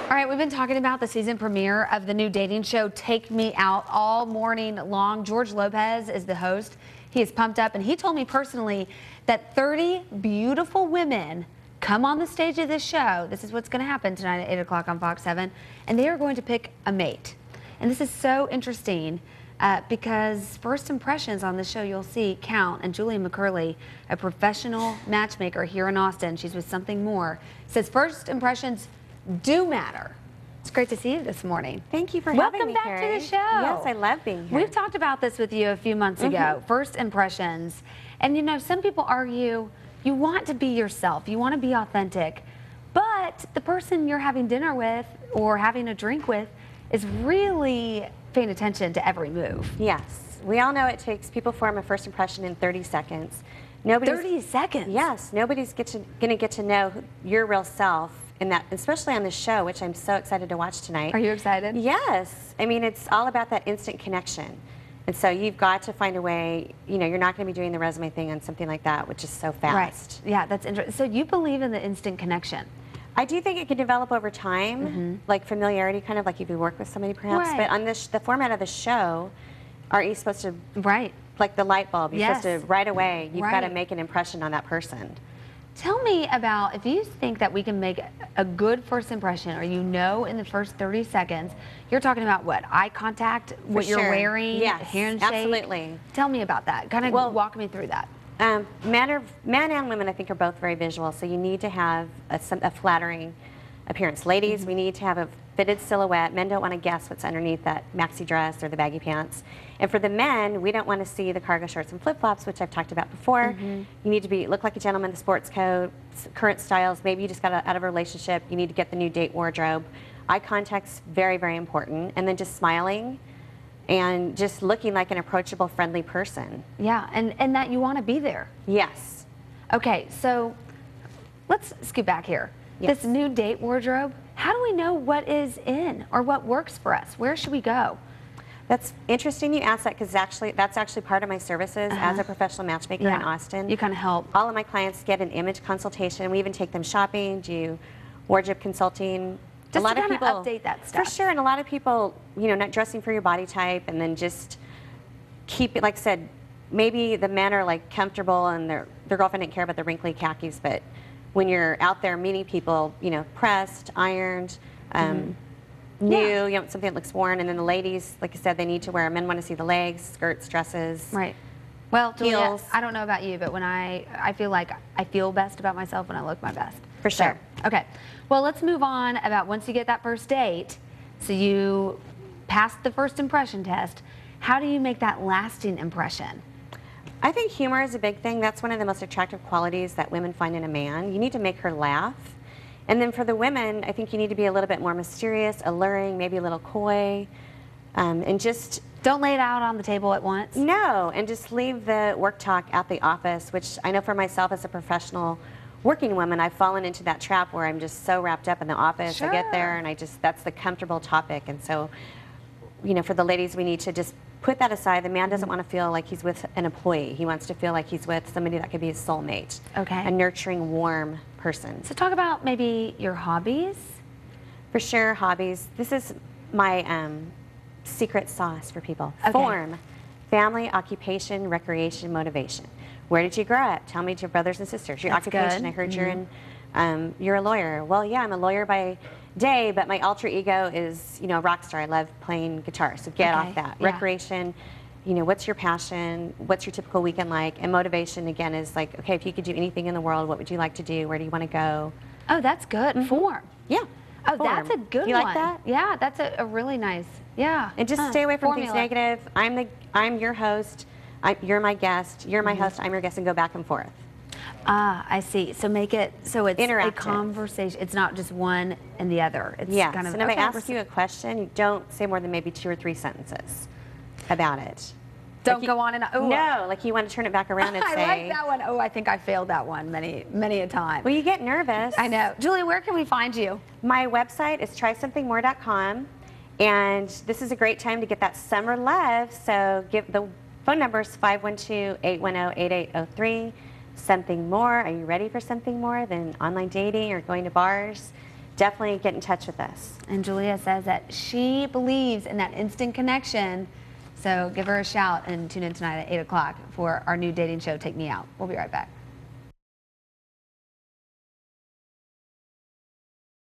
All right, we've been talking about the season premiere of the new dating show, Take Me Out, all morning long. George Lopez is the host. He is pumped up, and he told me personally that 30 beautiful women come on the stage of this show. This is what's going to happen tonight at 8 o'clock on Fox 7, and they are going to pick a mate. And this is so interesting because first impressions on the show you'll see count. And Julia McCurley, a professional matchmaker here in Austin, she's with Something More, says first impressions do matter. It's great to see you this morning. Thank you for having me, Welcome back Carrie. to the show. Yes, I love being here. We've talked about this with you a few months ago, first impressions. And you know, some people argue you want to be yourself, you want to be authentic, but the person you're having dinner with or having a drink with is really paying attention to every move. Yes, we all know it takes people form a first impression in 30 seconds. 30 seconds? Yes, nobody's going to get to know your real self in that, especially on this show, which I'm so excited to watch tonight. Are you excited? Yes. I mean, it's all about that instant connection. And so you've got to find a way, you know, you're not going to be doing the resume thing on something like that, which is so fast. Right. Yeah, that's interesting. So you believe in the instant connection? I do think it can develop over time, like familiarity, kind of like if you work with somebody perhaps. Right. But on this, the format of the show, aren't you supposed to, Right. like the light bulb, you're Yes. supposed to, right away, you've got to Right. make an impression on that person. Tell me about, if you think that we can make a good first impression, or you know in the first 30 seconds, you're talking about what? Eye contact, what you're sure. wearing, Yes, handshake? absolutely. Tell me about that. Kind of walk me through that. Men and women, I think, are both very visual, so you need to have a flattering appearance. Ladies, we need to have a fitted silhouette. Men don't want to guess what's underneath that maxi dress or the baggy pants. And for the men, we don't want to see the cargo shorts and flip-flops, which I've talked about before. You need to look like a gentleman, the sports coat, current styles. Maybe you just got out of a relationship. You need to get the new date wardrobe. Eye contact's very, very important. And then just smiling and just looking like an approachable, friendly person. Yeah, and that you want to be there. Yes. Okay, so let's scoot back here. Yes. This new date wardrobe, how do we know what is in or what works for us? Where should we go? That's interesting you asked that, because that's actually part of my services as a professional matchmaker in Austin. You kind of help. All of my clients get an image consultation. We even take them shopping, do wardrobe consulting. Just a lot to of kinda people update that stuff. For sure, and a lot of people, you know, not dressing for your body type, and then just keep it, like I said, maybe the men are like comfortable and their girlfriend didn't care about the wrinkly khakis, but when you're out there meeting people, you know, pressed, ironed, new, you know, something that looks worn. And then the ladies, like I said, they need to wear, men want to see the legs, skirts, dresses. Right. Well, Julia, Heels. I don't know about you, but when I feel like I feel best about myself when I look my best. For sure. So, okay. Well, let's move on about once you get that first date, so you passed the first impression test, how do you make that lasting impression? I think humor is a big thing. That's one of the most attractive qualities that women find in a man. You need to make her laugh. And then for the women, I think you need to be a little bit more mysterious, alluring, maybe a little coy, and just... Don't lay it out on the table at once. No, and just leave the work talk at the office, which I know for myself as a professional working woman, I've fallen into that trap where I'm just so wrapped up in the office. Sure. I get there and that's the comfortable topic. And so, you know, for the ladies, we need to just put that aside. The man doesn't want to feel like he's with an employee. He wants to feel like he's with somebody that could be his soulmate. Okay. A nurturing, warm person. So talk about maybe your hobbies. For sure, hobbies. This is my secret sauce for people. Okay. Form, family, occupation, recreation, motivation. Where did you grow up? Tell me your brothers and sisters. Your That's occupation. good. I heard you're a lawyer. Well, yeah, I'm a lawyer by day, but my alter ego is, you know, a rock star. I love playing guitar, so get Okay, off that. yeah. Recreation, you know, what's your passion? What's your typical weekend like? And motivation, again, is like, okay, if you could do anything in the world, what would you like to do? Where do you want to go? Oh, that's good. Form. Yeah. Oh, form. that's a good You one. like that? Yeah, that's a really nice. Yeah. And just stay away from Formula. things negative. I'm your host. You're my guest. You're my host. I'm your guest, and go back and forth. Ah, I see. So make it so it's a Interactive. conversation. It's not just one and the other. It's Yes. kind of. And if okay, I ask you a question, you don't say more than maybe 2 or 3 sentences about it. don't like you- go on and on. No, like you want to turn it back around and I say. like that one. Oh, I think I failed that one many a time. Well, you get nervous. I know. Julia, where can we find you? My website is trysomethingmore.com, and this is a great time to get that summer love. So give the phone number is 512-810-8803. Something more. Are you ready for something more than online dating or going to bars? definitely get in touch with us. And Julia says that she believes in that instant connection. So give her a shout and tune in tonight at 8 o'clock for our new dating show, Take Me Out. We'll be right back.